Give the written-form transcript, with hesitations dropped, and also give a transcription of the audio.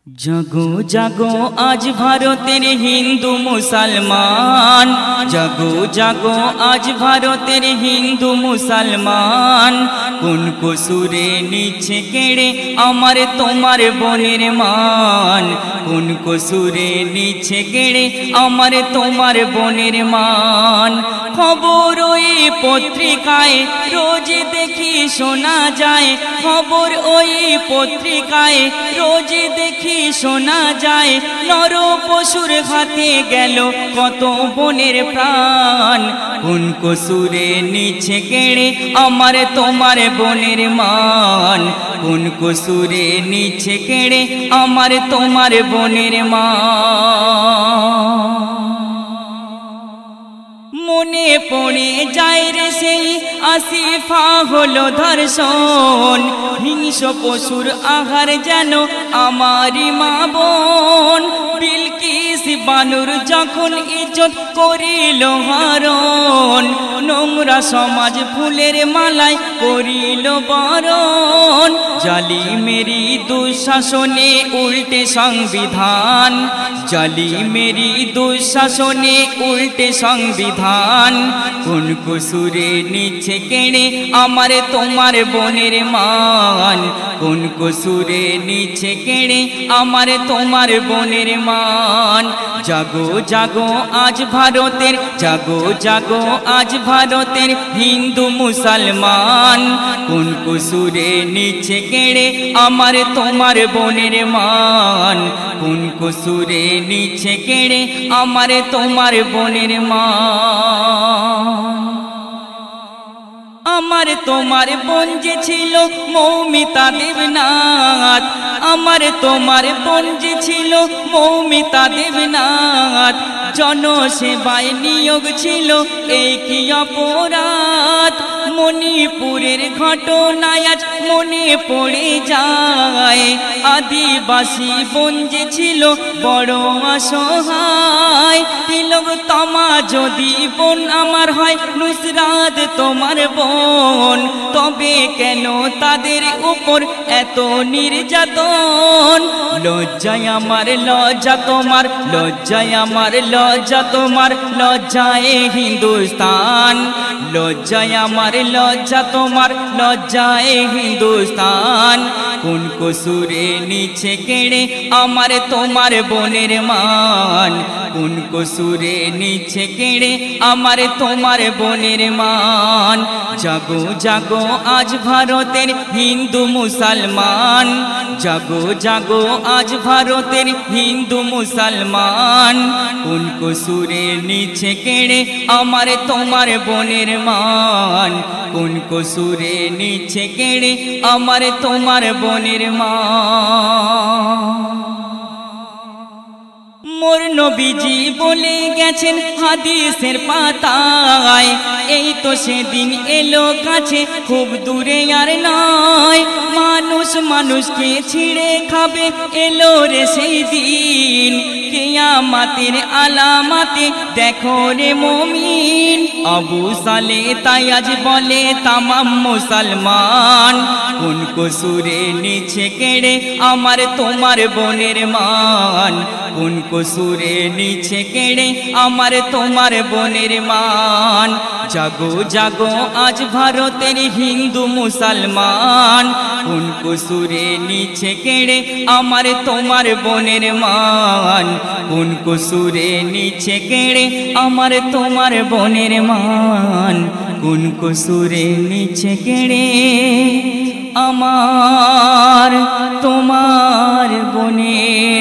জাগো জাগো আজ ভারতের হিন্দু মুসলমান, জাগো জাগো আজ ভারতের হিন্দু মুসলমান। কোন কসুরে নিচ্ছে কেড়ে আমার তোমার বোনের মান, কোন কসুরে নিচ্ছে কেড়ে আমার তোমার বোনের মান। খবর ওই পত্রিকায় রোজ দেখি শোনা যায়, খবর ওই পত্রিকায় রোজ দেখি শোনা যায়। নর পশুর হাতে গেল কত বোনের প্রাণ, কোন কসুরে নিচ্ছে কেড়ে আমার তোমার বোনের মান, কোন কসুরে নিচ্ছে কেড়ে আমার তোমার বোনের মান। মনে পড়ে যায় রে সেই আসিফা হলো ধর্ষণ, হিংস্র পশুর আহার যেন আমারই মা বোন। বিলকিস বানুর যখন ইজ্জত করিল হরণ, নোংরা সমাজ ফুলের মালায় করিল বরণ। জালিমেরি দুঃশাসনে উল্টে সংবিধান, জালিমেরি দুঃশাসনে উল্টে সংবিধান। কোন কসুরে নিচ্ছে কেড়ে আমার তোমার বোনের মান, কোন কসুরে নিচ্ছে কেড়ে আমার তোমার বোনের মান। জাগো জাগো আজ ভারতের, জাগো জাগো আজ ভারতের হিন্দু মুসলমান। কোন কসুরে নিচ্ছে কেড়ে আমার তোমার বোনের মান, কোন কসুরে নিচ্ছে কেড়ে আমার তোমার বোনের মান। আমার তোমার বোন যে ছিল মৌমিতা দেবনাথ, আমার তোমার বোন যে ছিল মৌমিতা দেবনাথ। জনসেবায় নিয়োগ ছিল এই কি অপরাধ, মণিপুরের ঘটনায় আজ মনে পড়ে যায়। আদিবাসী বোন যে ছিল বড় অসহায়, তিলকতমা যদি বোন আমার হয় নুসরাত তোমার বোন, তবে কেন তাদের উপর এত নির্যাতন। লজ্জায় আমার লজ্জা তোমার, লজ্জায় আমার লজ্জা তোমার, লজ্জায় হিন্দুস্তান। লজ্জায় আমার লজ্জা তোমার, লজ্জায় হিন্দুস্তান। কোন কসুরে নিচ্ছে কেড়ে আমার তোমার বোনের মান, কোন কসুরে নিচ্ছে কেড়ে আমার তোমার বোনের মান। জাগো জাগো আজ ভারতের হিন্দু মুসলমান, জাগো জাগো আজ ভারতের হিন্দু মুসলমান। কোন কসুরে নিচ্ছে কেড়ে আমার তোমার বোনের মান, কোন কসুরে নিচ্ছে কেড়ে আমার তোমার বোনের মান। মোর নবীজি বলে গেছেন হাদিসের পাতায়, এই তো সেদিন এলো কাছে খুব দূরে আর নয়। মানুষ মানুষকে ছিঁড়ে খাবে এলো রে সেই দিন, কিয়ামতের আলামাতে দেখো রে মুমিন। আবু সালে তাই আজ বলে তামাম মুসলমান, কোন কসুরে নিচ্ছে কেড়ে আমার তোমার বোনের মান, কোন কসুরে নিচ্ছে কেড়ে আমার তোমার বোনের মান। জাগো জাগো আজ ভারতের হিন্দু মুসলমান, কোন কসুরে নিচ্ছে কেড়ে আমার তোমার বোনের মান, কোন কসুরে নিচ্ছে কেড়ে আমার তোমার বোনের মান, কোন কসুরে নিচ্ছে কেড়ে আমার তোমার বোনের